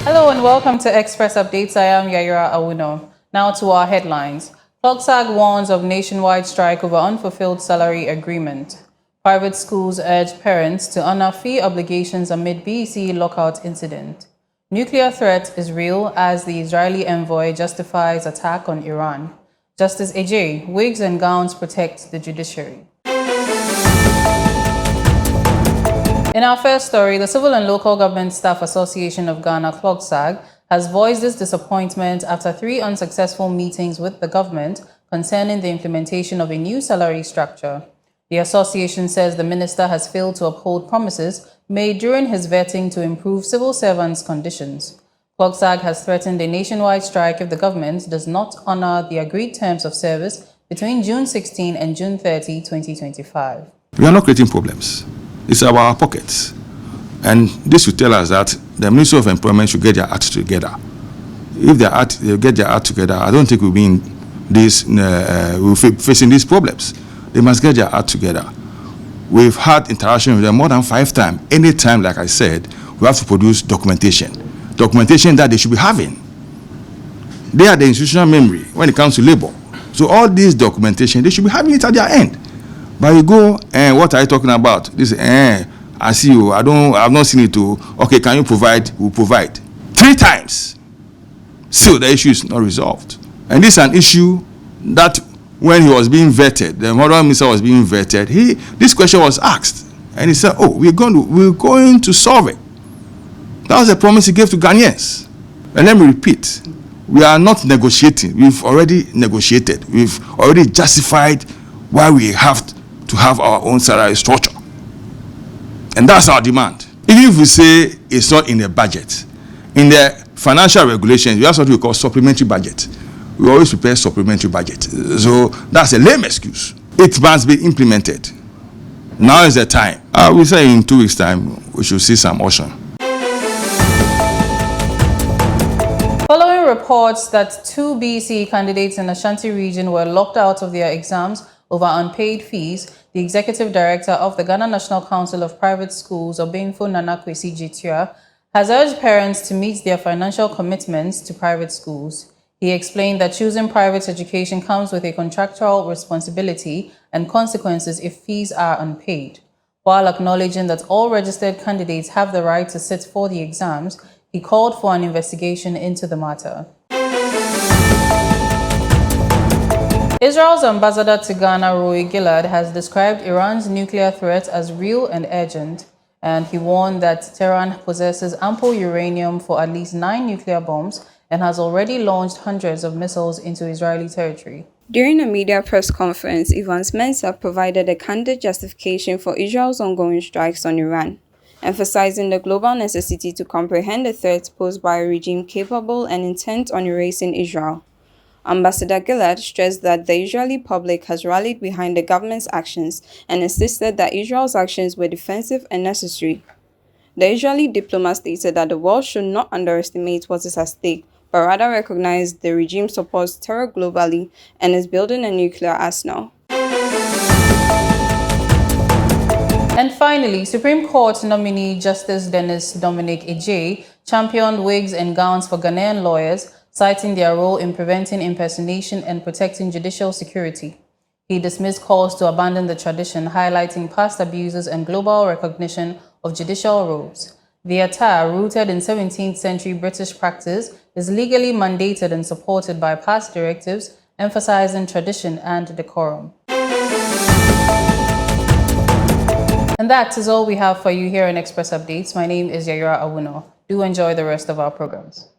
Hello and welcome to Express Updates. I am Yaira Awuno. Now to our headlines. CLOGSAG warns of nationwide strike over unfulfilled salary agreement. Private schools urge parents to honor fee obligations amid BEC lockout incident. Nuclear threat is real as the Israeli envoy justifies attack on Iran. Justice Ejay, wigs and gowns protect the judiciary. In our first story, the Civil and Local Government Staff Association of Ghana, CLOGSAG, has voiced its disappointment after 3 unsuccessful meetings with the government concerning the implementation of a new salary structure. The association says the minister has failed to uphold promises made during his vetting to improve civil servants' conditions. CLOGSAG has threatened a nationwide strike if the government does not honor the agreed terms of service between June 16 and June 30, 2025. We are not creating problems. It's our pockets. And this will tell us that the Ministry of Employment should get their act together. If they get their act together, I don't think we'll be in this, we'll be facing these problems. They must get their act together. We've had interaction with them more than 5 times. Anytime, like I said, we have to produce documentation. Documentation that they should be having. They are the institutional memory when it comes to labor. So all this documentation, they should be having it at their end. But you go, what are you talking about? This, I see you, I've not seen it too. Okay, can you provide? We'll provide. 3 times. Still, the issue is not resolved. And this is an issue that when he was being vetted, the model minister was being vetted, this question was asked. And he said, we're going to solve it. That was a promise he gave to Ghanaians. And let me repeat, we are not negotiating. We've already negotiated. We've already justified why we have to have our own salary structure. And that's our demand. Even if we say it's not in the budget, in the financial regulations, we have what we call supplementary budget. We always prepare supplementary budget. So that's a lame excuse. It must be implemented. Now is the time. We say in 2 weeks' time, we should see some motion. Following reports that 2 BC candidates in Ashanti region were locked out of their exams over unpaid fees, the executive director of the Ghana National Council of Private Schools, Obinfo Nana Kwesi Jitua, has urged parents to meet their financial commitments to private schools. He explained that choosing private education comes with a contractual responsibility and consequences if fees are unpaid. While acknowledging that all registered candidates have the right to sit for the exams, he called for an investigation into the matter. Israel's ambassador to Ghana, Roy Gillard, has described Iran's nuclear threat as real and urgent, and he warned that Tehran possesses ample uranium for at least 9 nuclear bombs and has already launched hundreds of missiles into Israeli territory. During a media press conference, Evans Mensah provided a candid justification for Israel's ongoing strikes on Iran, emphasizing the global necessity to comprehend the threats posed by a regime capable and intent on erasing Israel. Ambassador Gillard stressed that the Israeli public has rallied behind the government's actions and insisted that Israel's actions were defensive and necessary. The Israeli diplomat stated that the world should not underestimate what is at stake, but rather recognize the regime supports terror globally and is building a nuclear arsenal. And finally, Supreme Court nominee Justice Dennis Dominic Ejay championed wigs and gowns for Ghanaian lawyers, citing their role in preventing impersonation and protecting judicial security. He dismissed calls to abandon the tradition, highlighting past abuses and global recognition of judicial robes. The attire, rooted in 17th century British practice, is legally mandated and supported by past directives, emphasizing tradition and decorum. And that is all we have for you here in Express Updates. My name is Yaira Awuno. Do enjoy the rest of our programs.